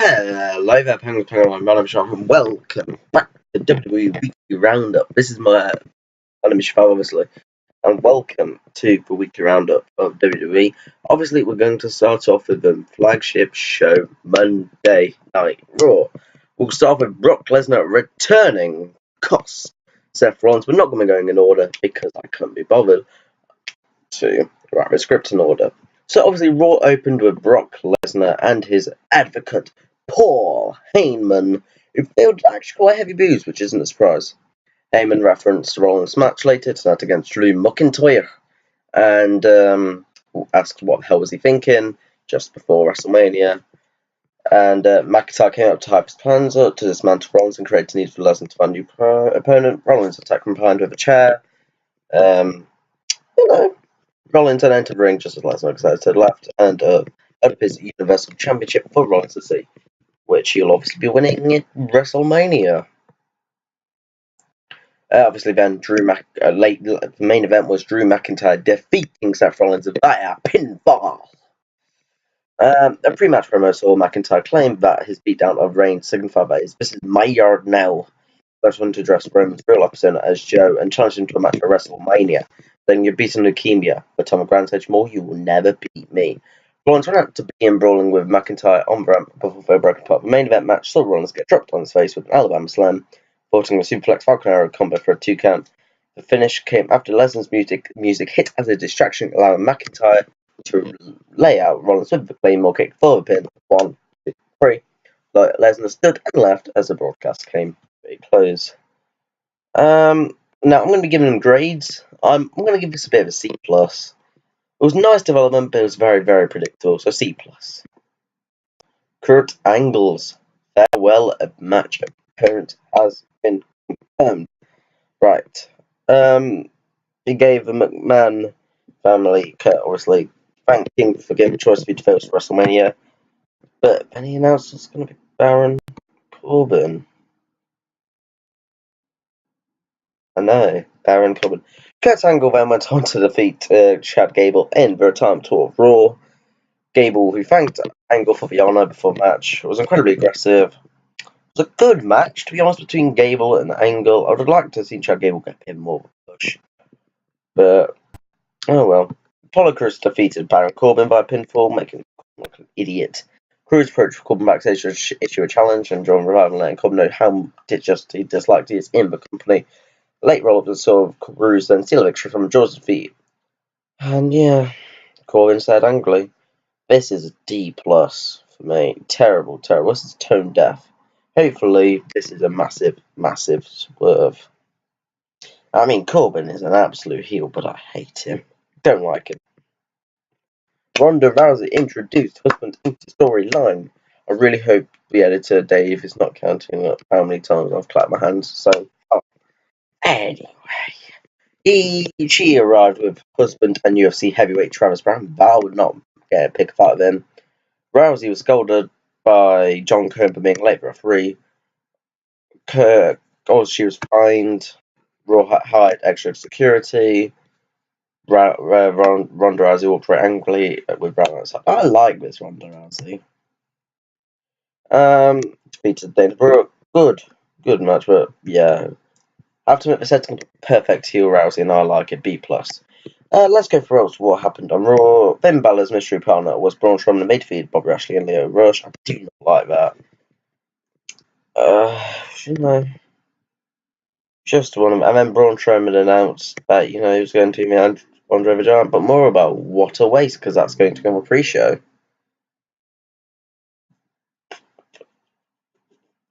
Hello there, Penguins, my name is Sean, and welcome back to WWE Weekly Roundup. This is my name is Sean, obviously, and welcome to the Weekly Roundup of WWE. Obviously, we're going to start off with the flagship show, Monday Night Raw. We'll start with Brock Lesnar returning, cost Seth Rollins. We're not going to be going in order because I couldn't be bothered to write the script in order. So obviously Raw opened with Brock Lesnar and his advocate, Paul Heyman, who failed to actually call a heavy booze, which isn't a surprise. Heyman referenced Rollins' match later tonight against Drew McIntyre, and asked what the hell was he thinking just before WrestleMania. And McIntyre came up to hype his plans up to dismantle Rollins and create a need for Lesnar to find a new opponent. Rollins attacked from behind with a chair. Rollins then entered the ring just as Lesnar decided to the left and up his Universal Championship for Rollins to see, which he'll obviously be winning in WrestleMania. Obviously, then the main event was Drew McIntyre defeating Seth Rollins via pinfall. A pre-match promo saw McIntyre claim that his beatdown of Reigns signified that this is my yard now. First one to address Roman's real persona as Joe and challenged him to a match at WrestleMania. Then you're beating leukemia, but Tom Grant said more, you will never beat me. Rollins went out to begin brawling with McIntyre on the ramp before they broke apart. The main event match saw Rollins get dropped on his face with an Alabama Slam, forcing a Superflex Falcon Arrow combo for a 2 count. The finish came after Lesnar's music hit as a distraction, allowing McIntyre to lay out Rollins with the Claymore kick for the pin. 1, 2, 3. Lesnar stood and left as the broadcast came to a close. Now I'm going to be giving them grades. I'm going to give this a bit of a C+. It was nice development, but it was very, very predictable, so C+. Kurt Angle's farewell match appearance has been confirmed. Right. He gave the McMahon family, Kurt, obviously, thanking for giving choice to be devoted to WrestleMania, but then he announced it's going to be Baron Corbin. I know, Baron Corbin. Kurt Angle then went on to defeat Chad Gable in the retirement tour of Raw. Gable, who thanked Angle for the honour before the match, was incredibly aggressive. It was a good match, to be honest, between Gable and Angle. I would have liked to see Chad Gable get a bit more of a push. But, oh well. Apollo Crews defeated Baron Corbin by pinfall, making him look like an idiot. Crews approached Corbin backstage to issue a challenge, and John Revival letting Corbin know how he disliked he is in the company. Late roll-up and saw Crews then steal a victory from Jaws' defeat. And yeah, Corbin said angrily, this is a D+ for me. Terrible. This is tone deaf. Hopefully, this is a massive, massive swerve. I mean, Corbin is an absolute heel, but I hate him. Don't like him. Ronda Rousey introduced husband into storyline. I really hope the editor, Dave, is not counting up how many times I've clapped my hands. So, anyway, she arrived with husband and UFC heavyweight Travis Brown. Val would not get a pick fight of him. Rousey was scolded by John Cone for being late for a referee. She was fined. Raw hired extra security. Ronda Rousey walked very angrily with Brown outside. I like this Ronda Rousey. Defeated Dana Brooke. Good match, but yeah. I have to admit, the setting perfect heel Rousey, and I like it. B+. Let's go for what happened on Raw. Finn Balor's mystery partner was Braun Strowman, and they defeated Bobby Lashley and Leo Rush. I do not like that. Shouldn't I? Just one of them. And then Braun Strowman announced that, he was going to meet Andre the Giant, but more about what a waste, because that's going to come on pre-show.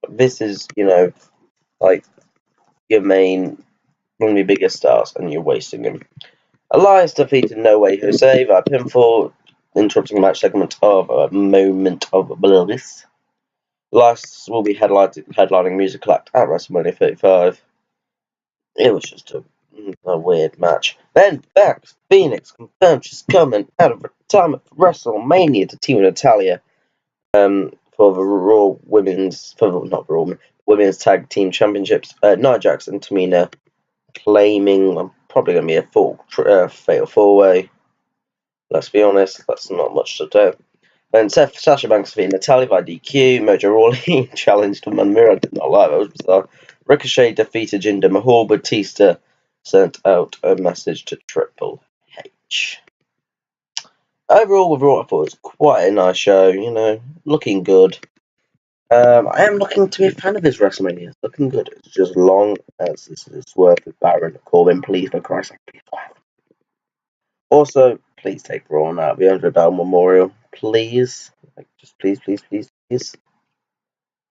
This is, like, your main, one of your biggest stars, and you're wasting him. Elias defeated No Way Jose via pinfall, interrupting the match segment of a moment of bliss. Elias will be headlining Musical Act at WrestleMania 35. It was just a weird match. Then Bex Phoenix confirmed she's coming out of retirement for WrestleMania to team with Natalya for the Women's Tag Team Championships. Nia Jax and Tamina claiming probably going to be a fatal 4-way. Let's be honest, that's not much to do. Then Sasha Banks defeated Natalia by DQ. Mojo Rawley challenged Manmira. I did not like that. It was bizarre. Ricochet defeated Jinder Mahal. Batista sent out a message to Triple H. Overall, with Raw, I thought it was quite a nice show. You know, looking good. I am looking to be a fan of his WrestleMania. It's looking good. It's just long as this is worth with Baron Corbin. Please, for Christ's sake, please. Also, please take Braun out of the $100 Memorial. Please. Like, just please, please, please, please.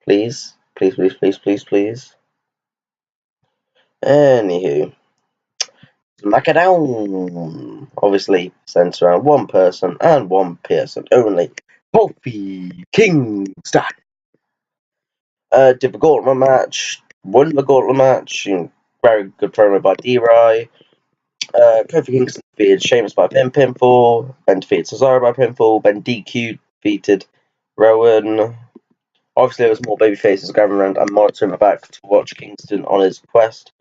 Please. Please, please, please, please, please. Anywho. SmackDown. Obviously, centers around one person and one person only. Kofi Kingston. Did the gauntlet match. Won the gauntlet match. Very good promo by D.Dragon. Kofi Kingston defeated Sheamus by pinfall, then defeated Cesaro by pinfall, then DQ defeated Rowan. Obviously, there was more babyfaces gathering around and monitoring the back to watch Kingston on his quest.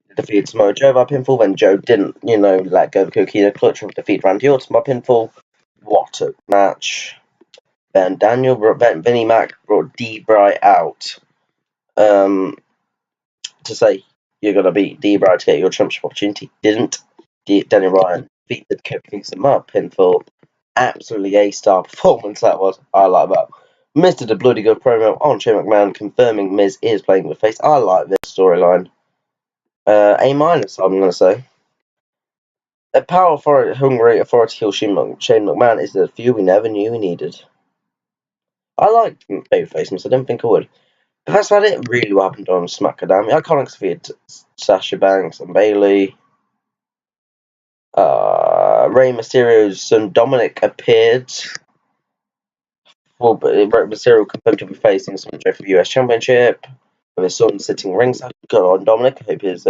He defeated Samoa Joe by pinfall, then Joe didn't, let go of the coquina clutch and defeat Randy Orton by pinfall. What a match. Then Vinnie Mac brought D-Bry out to say, you're going to beat D-Bry to get your championship opportunity. Didn't. Daniel Bryan defeated Kofi Kingston by pinfall. Absolutely A-star performance that was. I like that. Mr. The Bloody Good promo on Shane McMahon confirming Miz is playing with face. I like this storyline. A-, I'm going to say. A power hungry authority kill Shane McMahon is the feud we never knew we needed. I liked babyface Miz. I didn't think I would. But that's about it, really, what happened on SmackDown. The Iconics defeated Sasha Banks and Bayley. Rey Mysterio's son Dominic appeared. Well, but Rey Mysterio confirmed to be facing someone for the US Championship. With his son sitting ringside. Good on Dominic. I hope his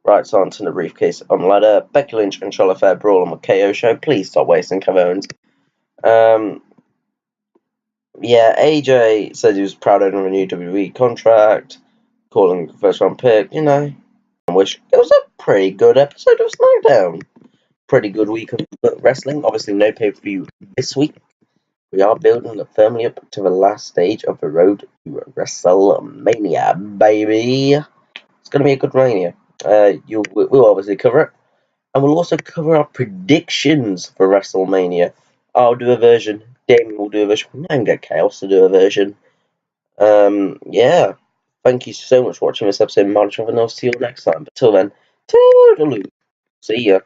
rights aren't in the briefcase on the ladder. Becky Lynch and Charlotte Flair brawl on the KO show. Please stop wasting Kevin Owens. Yeah, AJ said he was proud of a new WWE contract, calling first round pick, I wish it was a pretty good episode of SmackDown. Pretty good week of wrestling. Obviously, no pay per view this week. We are building up firmly up to the last stage of the road to WrestleMania, baby. It's going to be a good Mania. We'll obviously cover it. And we'll also cover our predictions for WrestleMania. I'll do a version. Damien will do a version. I'm going to get Chaos to do a version. Yeah. Thank you so much for watching this episode of March of, and I'll see you next time. But till then, toodaloo. See ya.